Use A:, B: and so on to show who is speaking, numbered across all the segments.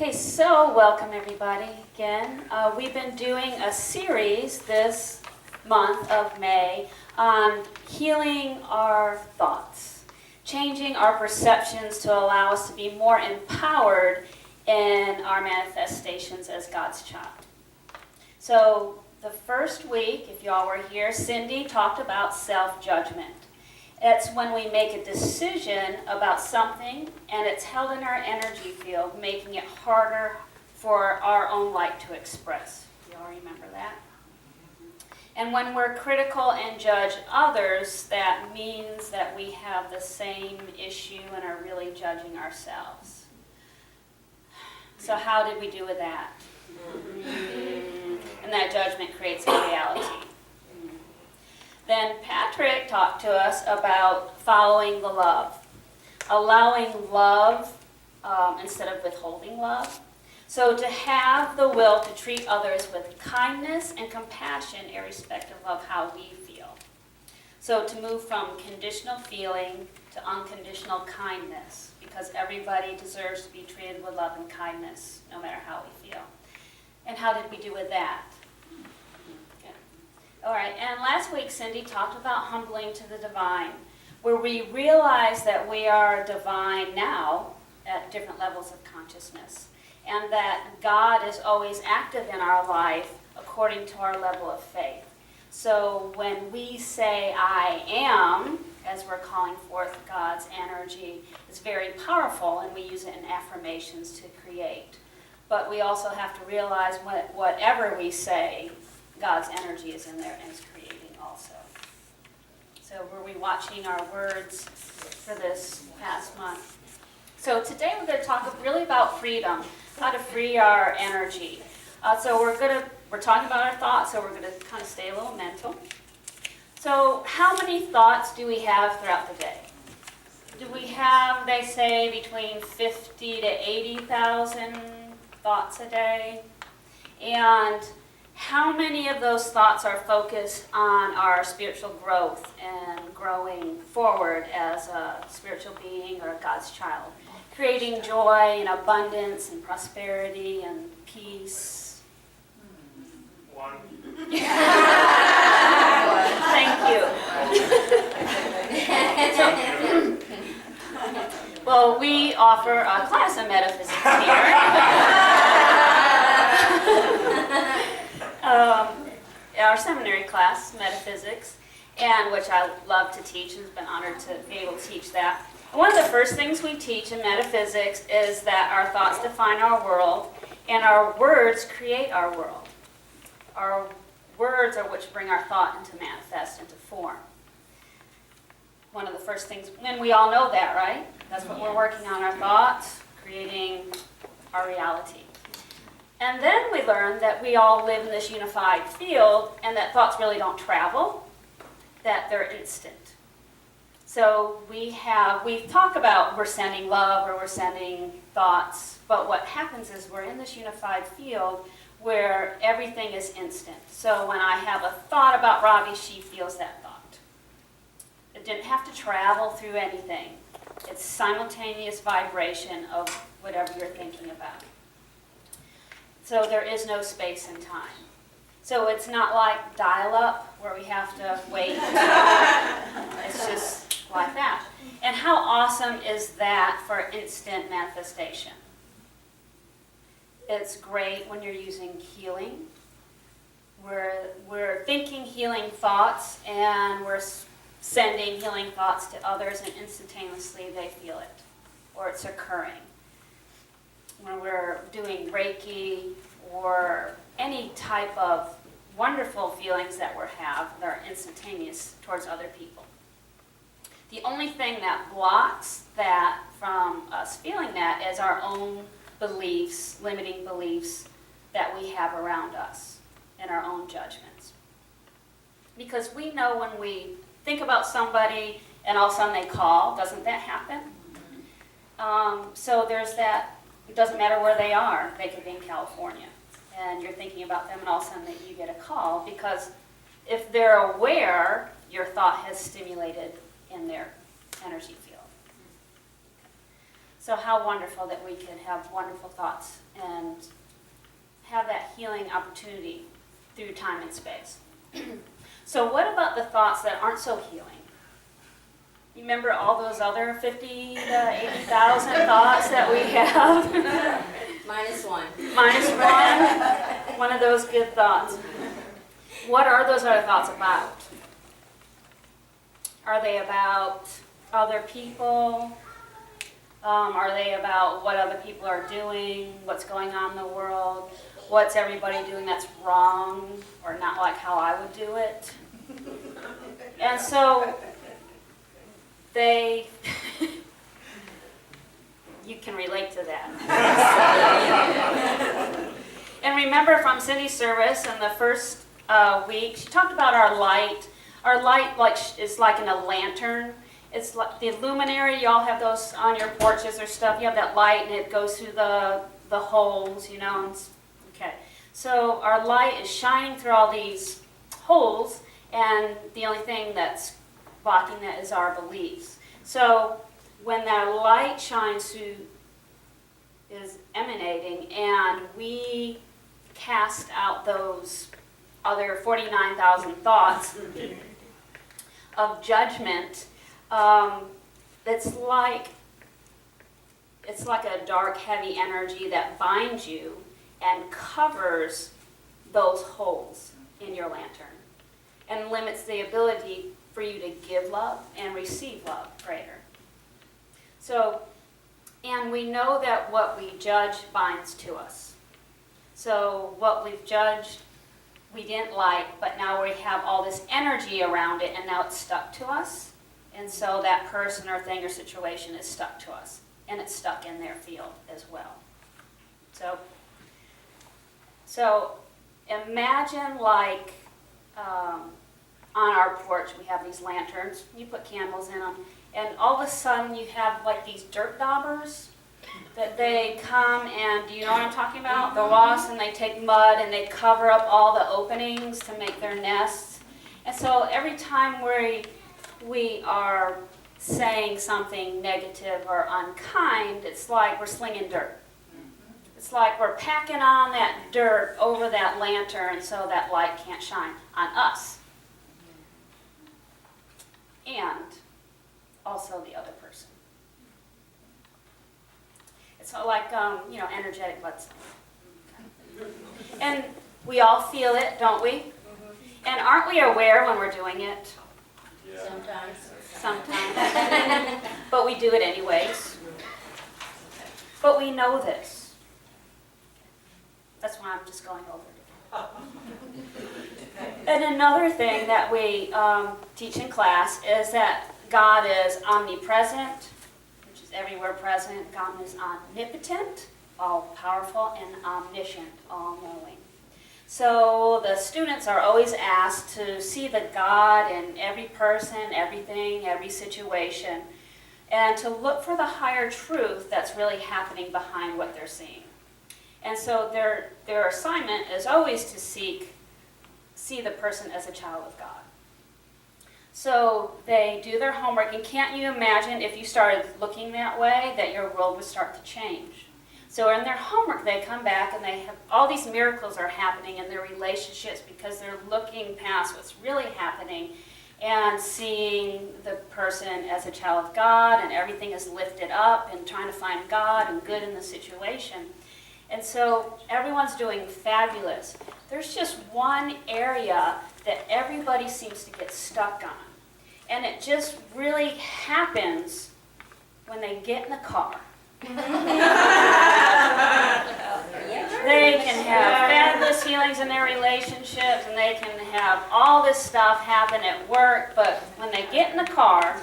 A: Okay, so welcome everybody again. We've been doing a series this month of May on healing our thoughts, changing our perceptions to allow us to be more empowered in our manifestations as God's child. So the first week, if y'all were here, Cindy talked about self-judgment. It's when we make a decision about something and it's held in our energy field, making it harder for our own light to express. You all remember that? And when we're critical and judge others, that means that we have the same issue and are really judging ourselves. So how did we do with that? And that judgment creates a reality. Then Patrick talked to us about following the love, allowing love instead of withholding love. So to have the will to treat others with kindness and compassion irrespective of how we feel. So to move from conditional feeling to unconditional kindness, because everybody deserves to be treated with love and kindness no matter how we feel. And how did we do with that? All right, and last week Cindy talked about humbling to the divine, where we realize that we are divine now at different levels of consciousness, and that God is always active in our life according to our level of faith. So when we say I am, as we're calling forth God's energy, it's very powerful, and we use it in affirmations to create. But we also have to realize whatever we say, God's energy is in there and is creating also. So were we watching our words for this past month? So today we're going to talk really about freedom, how to free our energy. So we're talking about our thoughts, so we're going to kind of stay a little mental. So how many thoughts do we have throughout the day? Do we have, they say, between 50 to 80,000 thoughts a day? And how many of those thoughts are focused on our spiritual growth and growing forward as a spiritual being or God's child? Creating joy and abundance and prosperity and peace.
B: One.
A: Thank you. Well, we offer a class of metaphysics here. Our seminary class, metaphysics, and which I love to teach and have been honored to be able to teach that. And one of the first things we teach in metaphysics is that our thoughts define our world, and our words create our world. Our words are which bring our thought into manifest, into form. One of the first things, and we all know that, right? That's what we're working on, our thoughts, creating our reality. And then we learn that we all live in this unified field and that thoughts really don't travel, that they're instant. So we talk about we're sending love or we're sending thoughts, but what happens is we're in this unified field where everything is instant. So when I have a thought about Robbie, she feels that thought. It didn't have to travel through anything. It's simultaneous vibration of whatever you're thinking about. So there is no space and time. So it's not like dial-up where we have to wait. It's just like that. And how awesome is that for instant manifestation? It's great when you're using healing. We're thinking healing thoughts and we're sending healing thoughts to others, and instantaneously they feel it, or it's occurring. When we're doing Reiki or any type of wonderful feelings that we have that are instantaneous towards other people. The only thing that blocks that from us feeling that is our own beliefs, limiting beliefs that we have around us and our own judgments. Because we know when we think about somebody and all of a sudden they call, doesn't that happen? So there's that. It doesn't matter where they are. They could be in California, and you're thinking about them, and all of a sudden you get a call, because if they're aware, your thought has stimulated in their energy field. So how wonderful that we can have wonderful thoughts and have that healing opportunity through time and space. So what about the thoughts that aren't so healing? You remember all those other 50 to 80,000 thoughts that we have?
C: Minus one.
A: Minus one of those good thoughts. What are those other thoughts about? Are they about other people? Are they about what other people are doing, what's going on in the world, what's everybody doing that's wrong or not like how I would do it? And so you can relate to that. And remember from Cindy's service in the first week, she talked about our light. Our light is like in a lantern. It's like the luminary. You all have those on your porches or stuff. You have that light, and it goes through the holes, you know. Okay. So our light is shining through all these holes, and the only thing that's blocking that is our beliefs. So when that light shines through, is emanating, and we cast out those other 49,000 thoughts of judgment, it's like a dark, heavy energy that binds you and covers those holes in your lantern and limits the ability for you to give love and receive love greater. So, and we know that what we judge binds to us. So what we've judged, we didn't like, but now we have all this energy around it, and now it's stuck to us. And so that person or thing or situation is stuck to us, and it's stuck in their field as well. So imagine like on our porch we have these lanterns. You put candles in them, and all of a sudden you have like these dirt daubers that they come and, do you know what I'm talking about? The wasps, and they take mud and they cover up all the openings to make their nests. And so every time we are saying something negative or unkind, it's like we're slinging dirt. It's like we're packing on that dirt over that lantern so that light can't shine on us. And also the other person. It's like, energetic blood cells. And we all feel it, don't we? And aren't we aware when we're doing it?
B: Yeah.
A: Sometimes. But we do it anyways. But we know this. That's why I'm just going over it. And another thing that we teach in class is that God is omnipresent, which is everywhere present. God is omnipotent, all-powerful, and omniscient, all-knowing. So the students are always asked to see the God in every person, everything, every situation, and to look for the higher truth that's really happening behind what they're seeing. And so their assignment is always to see the person as a child of God. So they do their homework, and can't you imagine if you started looking that way, that your world would start to change? So in their homework, they come back and they have all these miracles are happening in their relationships because they're looking past what's really happening and seeing the person as a child of God, and everything is lifted up and trying to find God and good in the situation. And so everyone's doing fabulous. There's just one area that everybody seems to get stuck on. And it just really happens when they get in the car. They can have fabulous healings in their relationships, and they can have all this stuff happen at work, but when they get in the car,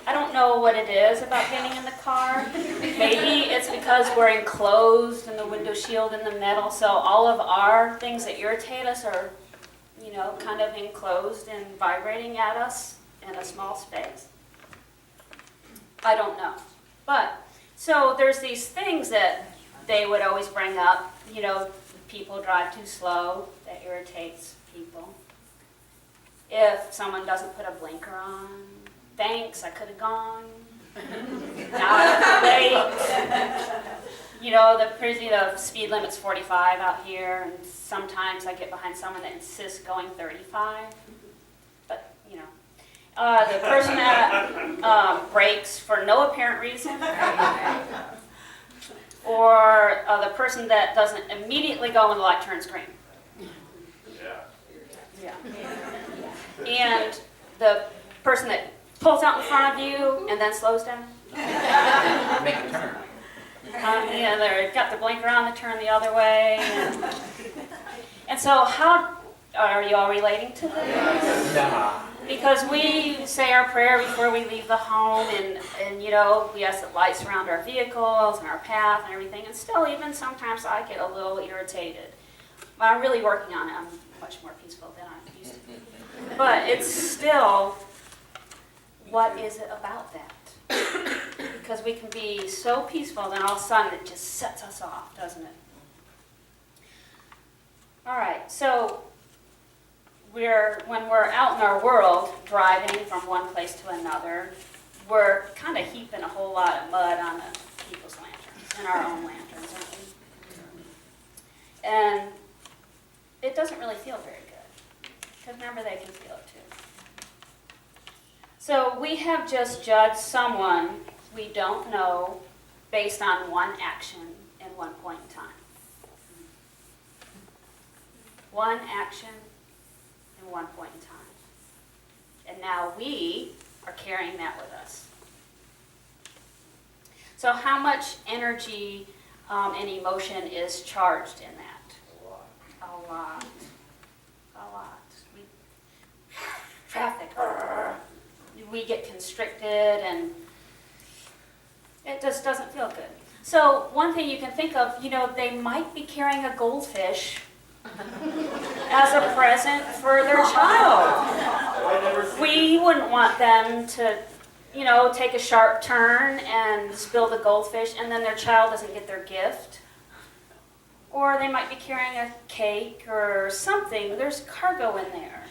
A: I don't know what it is about getting in the car. Maybe it's because we're enclosed in the window shield in the metal, so all of our things that irritate us are, kind of enclosed and vibrating at us in a small space. I don't know. But, so there's these things that they would always bring up. People drive too slow, that irritates people. If someone doesn't put a blinker on, thanks, I could have gone. Now, late. You know, the speed limit's 45 out here, and sometimes I get behind someone that insists going 35. But, you know. The person that brakes for no apparent reason. Or the person that doesn't immediately go when the light turns green. Yeah. And the person that pulls out in front of you and then slows down.
D: Make a turn.
A: Yeah, they've got the blinker on to turn the other way. And so how are you all relating to this?
D: Nah.
A: Because we say our prayer before we leave the home, and you know, we ask that light surround our vehicles and our path and everything, and still even sometimes I get a little irritated. But I'm really working on it. I'm much more peaceful than I used to be. But it's still, what is it about that? Because we can be so peaceful, then all of a sudden it just sets us off, doesn't it? All right, so when we're out in our world, driving from one place to another, we're kind of heaping a whole lot of mud on the people's lanterns, and our own lanterns, aren't we? And it doesn't really feel very good, because remember, they can feel it too. So we have just judged someone we don't know based on one action in one point in time. One action in one point in time. And now we are carrying that with us. So how much energy and emotion is charged in that? A lot. A lot. Traffic. We get constricted and it just doesn't feel good. So one thing you can think of, you know, they might be carrying a goldfish as a present for their child. We wouldn't want them to, you know, take a sharp turn and spill the goldfish and then their child doesn't get their gift. Or they might be carrying a cake or something. There's cargo in there.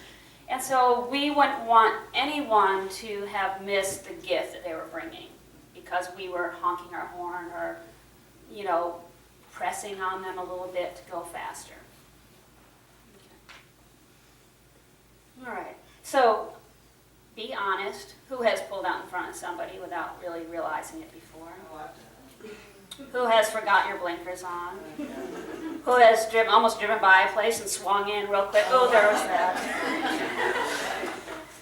A: And so we wouldn't want anyone to have missed the gift that they were bringing because we were honking our horn or, you know, pressing on them a little bit to go faster. Okay. All right, so be honest. Who has pulled out in front of somebody without really realizing it before? Who has forgot your blinkers on? Who has almost driven by a place and swung in real quick? Oh, there was that.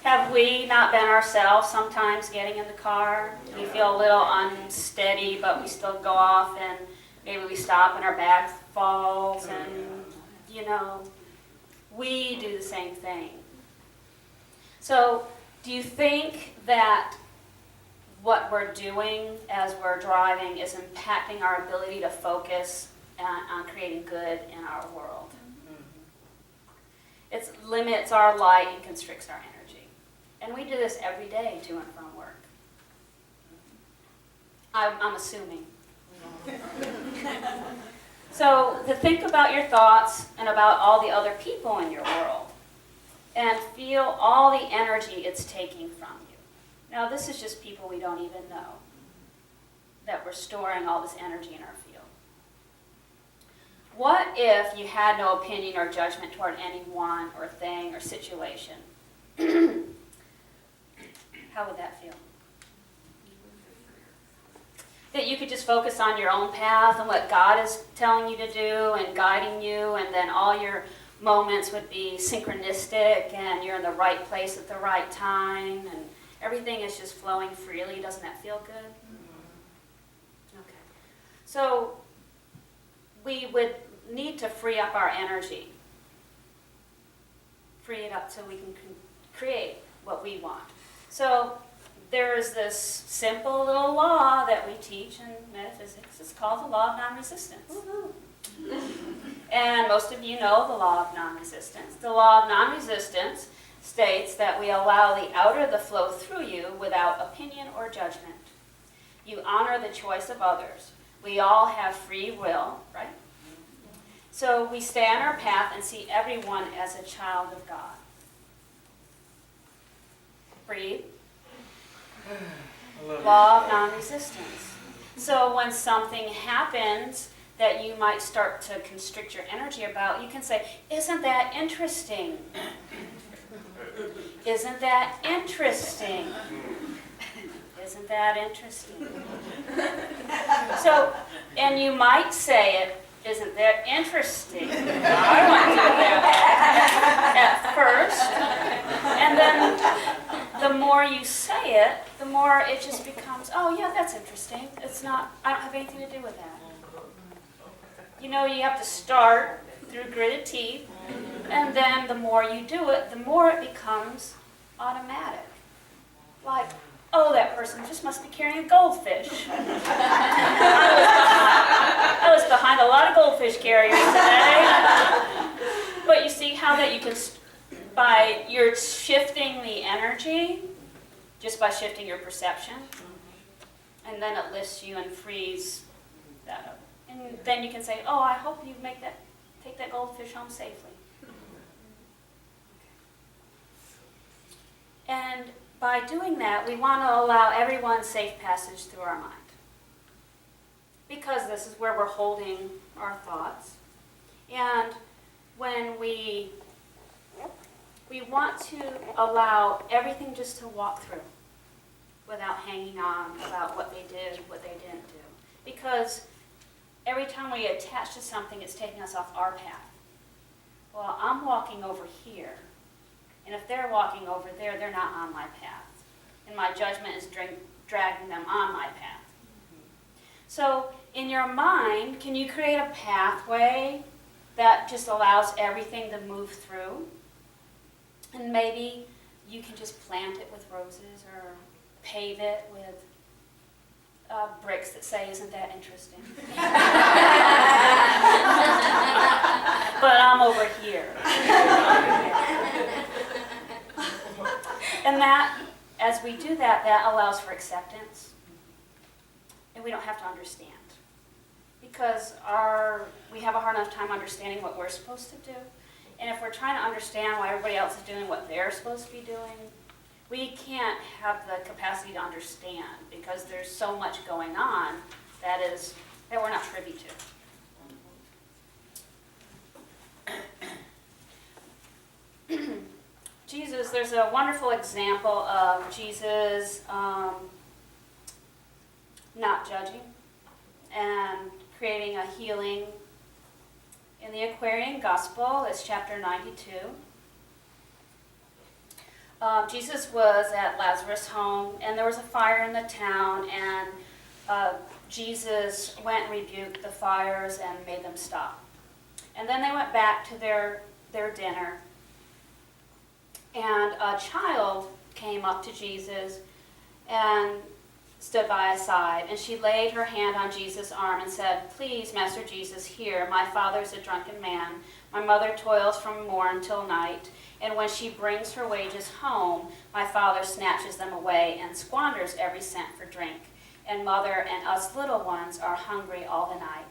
A: Have we not been ourselves sometimes getting in the car? We feel a little unsteady, but we still go off and maybe we stop and our bag falls and, you know, we do the same thing. So do you think that what we're doing as we're driving is impacting our ability to focus on creating good in our world? It limits our light and constricts our energy. And we do this every day to and from work. I'm assuming. So to think about your thoughts and about all the other people in your world and feel all the energy it's taking from you. Now this is just people we don't even know that we're storing all this energy in our field. What if you had no opinion or judgment toward anyone or thing or situation? How would that feel? That you could just focus on your own path and what God is telling you to do and guiding you, and then all your moments would be synchronistic and you're in the right place at the right time and everything is just flowing freely. Doesn't that feel good? Okay. So we would need to free up our energy. Free it up so we can create what we want. So there's this simple little law that we teach in metaphysics. It's called the law of non-resistance. And most of you know the law of non-resistance. The law of non-resistance states that we allow the outer to flow through you without opinion or judgment. You honor the choice of others. We all have free will, right? So we stay on our path and see everyone as a child of God. Breathe. Law of non-resistance. So when something happens that you might start to constrict your energy about, you can say, isn't that interesting? Isn't that interesting? Isn't that interesting? So, and you might say it, isn't that interesting? I want to do that at first. And then the more you say it, the more it just becomes, oh yeah, that's interesting. It's not, I don't have anything to do with that. You know, you have to start through gritted teeth, and then the more you do it, the more it becomes automatic. Like, oh, that person just must be carrying a goldfish. I was behind a lot of goldfish carriers today. But you see how that you can, you're shifting the energy, just by shifting your perception, and then it lifts you and frees that up. And then you can say, oh, I hope you take that goldfish home safely. And by doing that, we want to allow everyone safe passage through our mind. Because this is where we're holding our thoughts. And when we want to allow everything just to walk through without hanging on about what they did, what they didn't do. Because every time we attach to something, it's taking us off our path. Well, I'm walking over here. And if they're walking over there, they're not on my path. And my judgment is dragging them on my path. So in your mind, can you create a pathway that just allows everything to move through? And maybe you can just plant it with roses or pave it with bricks that say, isn't that interesting? But I'm over here. And that, as we do that, that allows for acceptance. And we don't have to understand. Because we have a hard enough time understanding what we're supposed to do. And if we're trying to understand why everybody else is doing what they're supposed to be doing, we can't have the capacity to understand because there's so much going on that we're not privy to. Jesus, there's a wonderful example of Jesus not judging and creating a healing. In the Aquarian Gospel, it's chapter 92. Jesus was at Lazarus' home, and there was a fire in the town, and Jesus went and rebuked the fires and made them stop. And then they went back to their dinner, and a child came up to Jesus and stood by his side, and she laid her hand on Jesus' arm and said, "Please, Master Jesus, hear, my father's a drunken man. My mother toils from morn till night, and when she brings her wages home, my father snatches them away and squanders every cent for drink. And mother and us little ones are hungry all the night.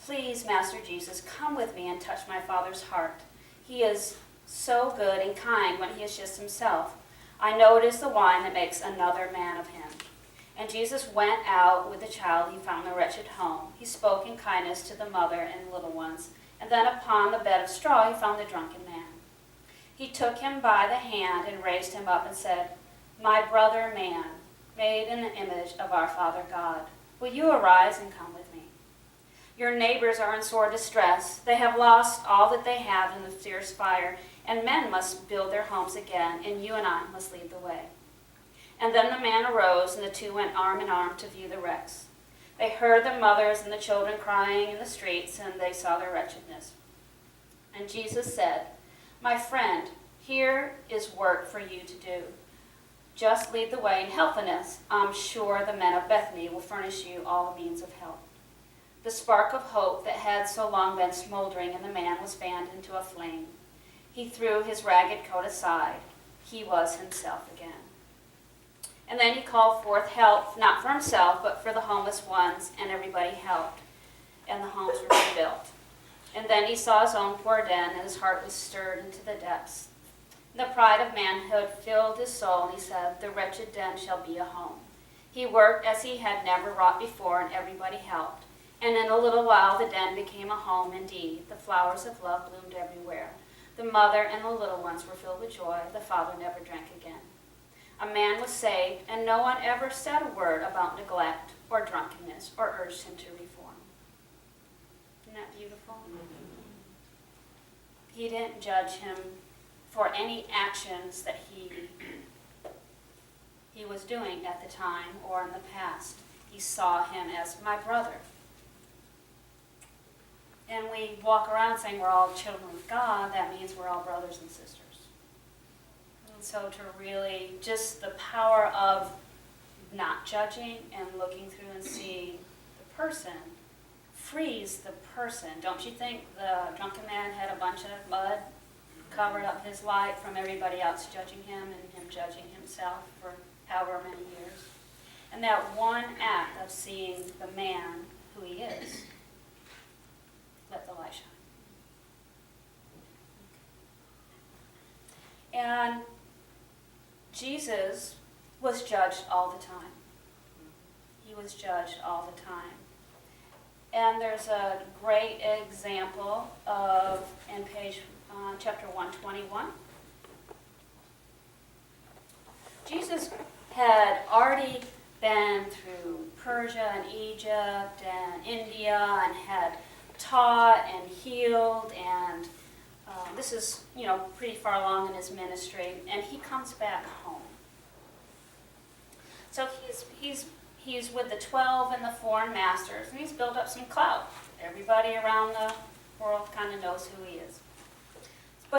A: Please, Master Jesus, come with me and touch my father's heart. He is so good and kind when he is just himself. I know it is the wine that makes another man of him." And Jesus went out with the child. He found the wretched home. He spoke in kindness to the mother and little ones. And then upon the bed of straw he found the drunken man. He took him by the hand and raised him up and said, "My brother man, made in the image of our Father God, will you arise and come with me? Your neighbors are in sore distress. They have lost all that they have in the fierce fire, and men must build their homes again, and you and I must lead the way." And then the man arose, and the two went arm in arm to view the wrecks. They heard the mothers and the children crying in the streets, and they saw their wretchedness. And Jesus said, "My friend, here is work for you to do. Just lead the way in helpfulness. I'm sure the men of Bethany will furnish you all the means of help." The spark of hope that had so long been smoldering in the man was fanned into a flame. He threw his ragged coat aside. He was himself again. And then he called forth help, not for himself, but for the homeless ones, and everybody helped. And the homes were rebuilt. And then he saw his own poor den, and his heart was stirred into the depths. The pride of manhood filled his soul, and he said, "The wretched den shall be a home." He worked as he had never wrought before, and everybody helped. And in a little while the den became a home indeed. The flowers of love bloomed everywhere. The mother and the little ones were filled with joy. The father never drank again. A man was saved, and no one ever said a word about neglect or drunkenness or urged him to reform. Isn't that beautiful? He didn't judge him for any actions that he was doing at the time or in the past. He saw him as my brother. And we walk around saying we're all children of God, that means we're all brothers and sisters. And so to really, just the power of not judging and looking through and seeing the person frees the person. Don't you think the drunken man had a bunch of mud covered up his life from everybody else judging him and him judging himself for however many years? And that one act of seeing the man who he is, let the light shine. And Jesus was judged all the time. He was judged all the time. And there's a great example of, in chapter 121. Jesus had already been through Persia and Egypt and India and had taught and healed, and this is, pretty far along in his ministry, and he comes back home. So he's with the 12 and the foreign masters, and he's built up some clout. Everybody around the world kind of knows who he is.